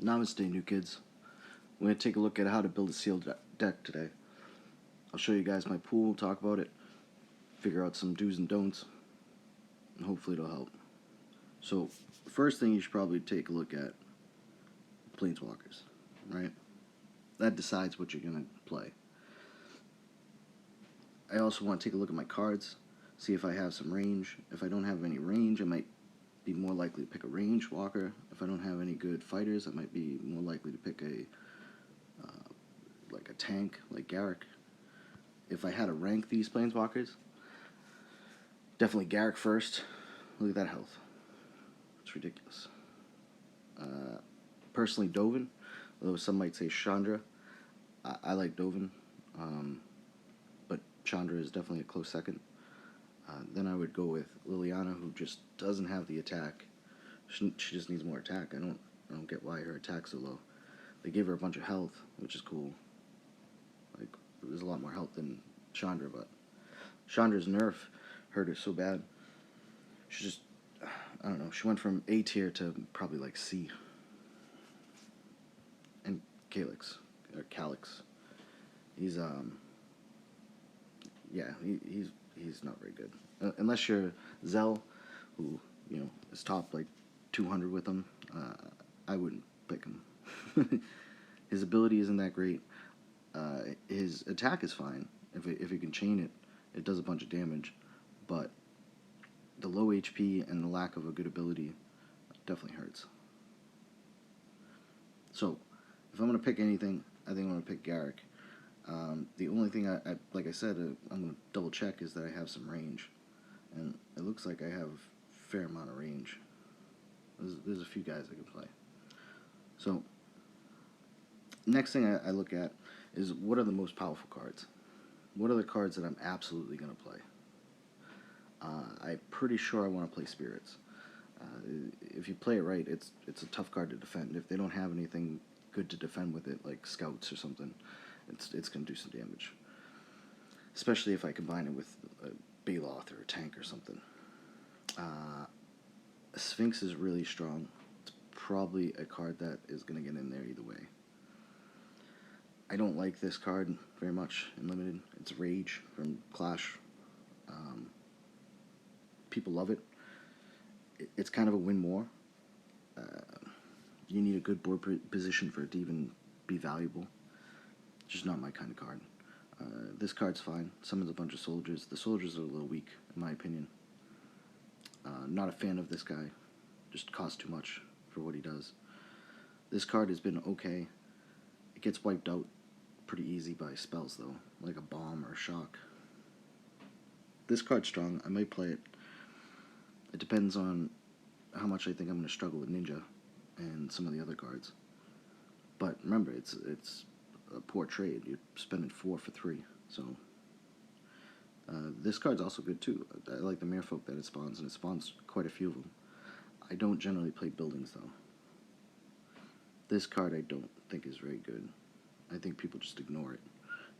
Namaste, new kids. We're going to take a look at how to build a sealed deck today. I'll show you guys my pool, talk about it, figure out some do's and don'ts, and hopefully it'll help. So, first thing you should probably take a look at planeswalkers, right? That decides what you're going to play. I also want to take a look at my cards, see if I have some range. If I don't have any range, I might be more likely to pick a range walker. If I don't have any good fighters, I might be more likely to pick like a tank, like GARRUK. If I had to rank these planeswalkers, definitely GARRUK first. Look at that health. It's ridiculous. Personally, Dovin, although some might say CHANDRA. I like Dovin, but CHANDRA is definitely a close second. Then I would go with Liliana, who just doesn't have the attack. She just needs more attack. I don't get why her attack's so low. They gave her a bunch of health, which is cool. Like, there's a lot more health than CHANDRA, but CHANDRA's nerf hurt her so bad. She just, I don't know, she went from A tier to probably like C. And Calyx, he's yeah, he's not very good. Unless you're Zell, who, you know, is top like 200 with him, I wouldn't pick him. His ability isn't that great. His attack is fine. If you can chain it, it does a bunch of damage. But the low HP and the lack of a good ability definitely hurts. So, if I'm going to pick anything, I think I'm going to pick GARRUK. The only thing like I said, I'm going to double check is that I have some range. And it looks like I have a fair amount of range. There's a few guys I can play. So, next thing I look at is what are the most powerful cards? What are the cards that I'm absolutely going to play? I'm pretty sure I want to play Spirits. If you play it right, it's a tough card to defend. If they don't have anything good to defend with it, like Scouts or something, it's going to do some damage. Especially if I combine it with a Baloth or a tank or something. Sphinx is really strong. It's probably a card that is going to get in there either way. I don't like this card very much in Limited. It's Rage from Clash. People love it. It's kind of a win more. You need a good board position for it to even be valuable. It's just not my kind of card. This card's fine. Summons a bunch of soldiers. The soldiers are a little weak, in my opinion. Not a fan of this guy. Just costs too much for what he does. This card has been okay. It gets wiped out pretty easy by spells, though, like a bomb or a shock. This card's strong. I might play it. It depends on how much I think I'm going to struggle with Ninja and some of the other cards. But remember, it's a poor trade. You're spending 4 for 3, so this card's also good too. I like the Merfolk that it spawns, and it spawns quite a few of them. I don't generally play buildings, though. This card I don't think is very good. I think people just ignore it,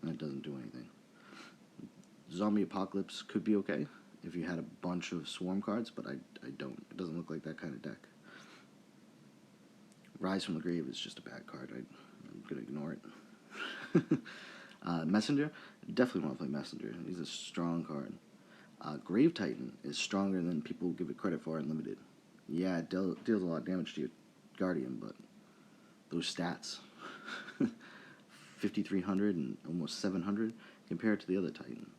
and it doesn't do anything. Zombie Apocalypse could be okay if you had a bunch of Swarm cards, but I don't. It doesn't look like that kind of deck. Rise from the Grave is just a bad card. I'm going to ignore it. Messenger, definitely want to play Messenger. He's a strong card. Grave Titan is stronger than people give it credit for in Limited. Yeah, it deals a lot of damage to your Guardian, but those stats, 5,300 and almost 700, compared to the other Titan.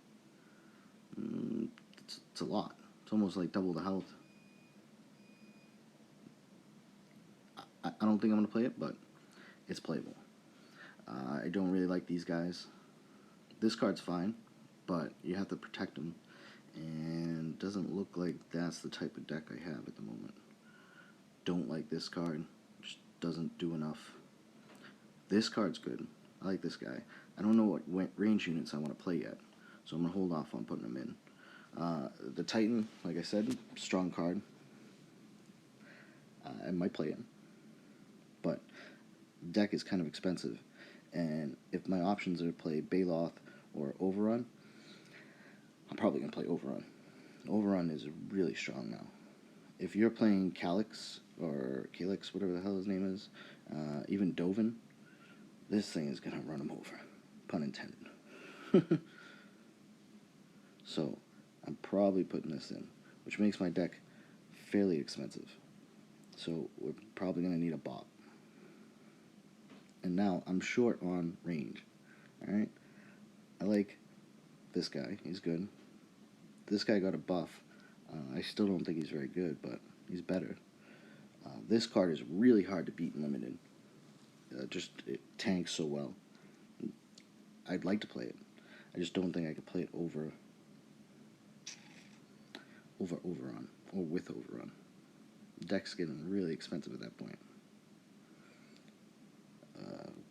It's a lot. It's almost like double the health. I don't think I'm going to play it, but it's playable. I don't really like these guys. This card's fine, but you have to protect them, and doesn't look like that's the type of deck I have at the moment. Don't like this card. Just doesn't do enough. This card's good. I like this guy. I don't know what range units I want to play yet, so I'm going to hold off on putting them in. The Titan, like I said, strong card. I might play him, but the deck is kind of expensive, and if my options are to play Baloth or Overrun, I'm probably going to play Overrun. Overrun is really strong now. if you're playing Calyx or Calyx, whatever the hell his name is, even Dovin, this thing is gonna run him over, pun intended. So I'm probably putting this in, which makes my deck fairly expensive. So we're probably gonna need a bot. And now I'm short on range. Alright? I like this guy. He's good. This guy got a buff. I still don't think he's very good, but he's better. This card is really hard to beat in Limited. It tanks so well. I'd like to play it. I just don't think I could play it over Overrun, or with Overrun. The deck's getting really expensive at that point.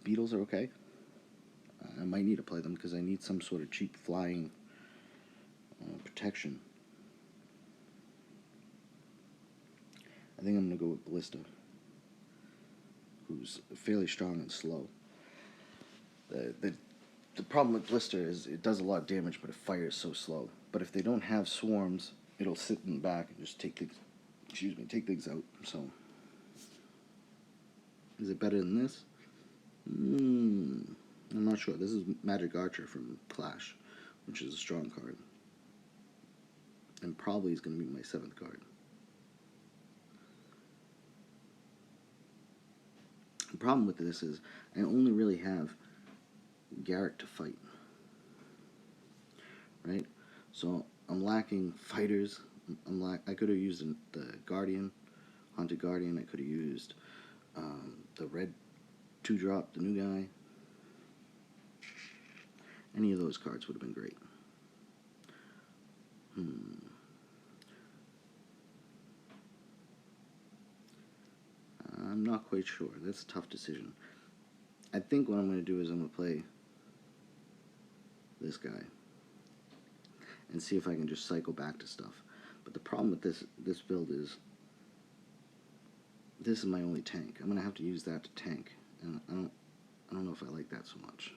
Beetles are okay. I might need to play them because I need some sort of cheap flying protection. I think I'm going to go with Ballista, who's fairly strong and slow. The problem with Ballista is it does a lot of damage, but it fires so slow. But if they don't have swarms, it'll sit in the back and just take things, take things out. So, is it better than this? I'm not sure. This is Magic Archer from Clash, which is a strong card. And probably is going to be my 7th card. The problem with this is I only really have GARRUK to fight. Right? So I'm lacking fighters. I could have used the Guardian, Haunted Guardian. I could have used the red 2-drop, the new guy. Any of those cards would have been great. I'm not quite sure. That's a tough decision. I think what I'm going to do is I'm going to play this guy and see if I can just cycle back to stuff. But the problem with this build is this is my only tank. I'm going to have to use that to tank, and I don't know if I like that so much.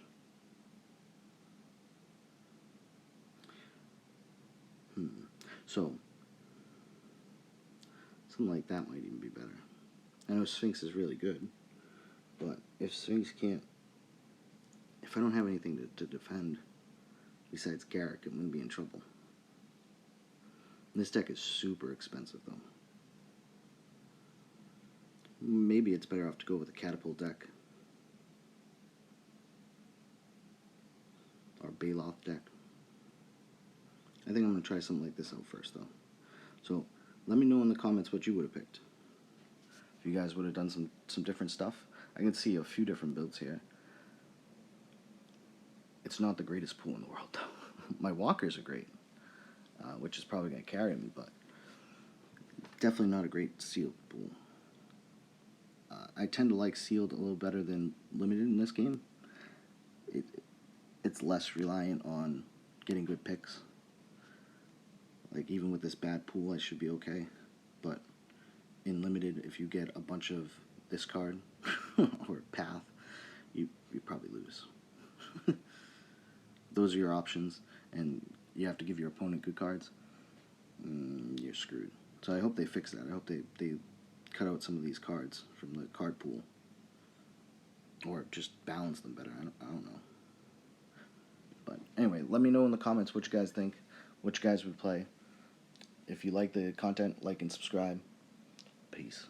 So something like that might even be better. I know Sphinx is really good, but if Sphinx can't, if I don't have anything to defend besides GARRUK, I'm going to be in trouble. And this deck is super expensive, though. Maybe it's better off to go with a Catapult deck. Or Baloth deck. I think I'm going to try something like this out first, though. So, let me know in the comments what you would have picked. If you guys would have done some different stuff. I can see a few different builds here. It's not the greatest pool in the world, though. My walkers are great, which is probably going to carry me, but definitely not a great sealed pool. I tend to like sealed a little better than limited in this game. It's less reliant on getting good picks. Like, even with this bad pool, I should be okay. But in limited, if you get a bunch of this card or Path, you probably lose. Those are your options, and you have to give your opponent good cards. You're screwed. So I hope they fix that. I hope they cut out some of these cards from the card pool, or just balance them better. I don't know. But anyway, let me know in the comments what you guys think, what you guys would play. If you like the content, like and subscribe. Peace.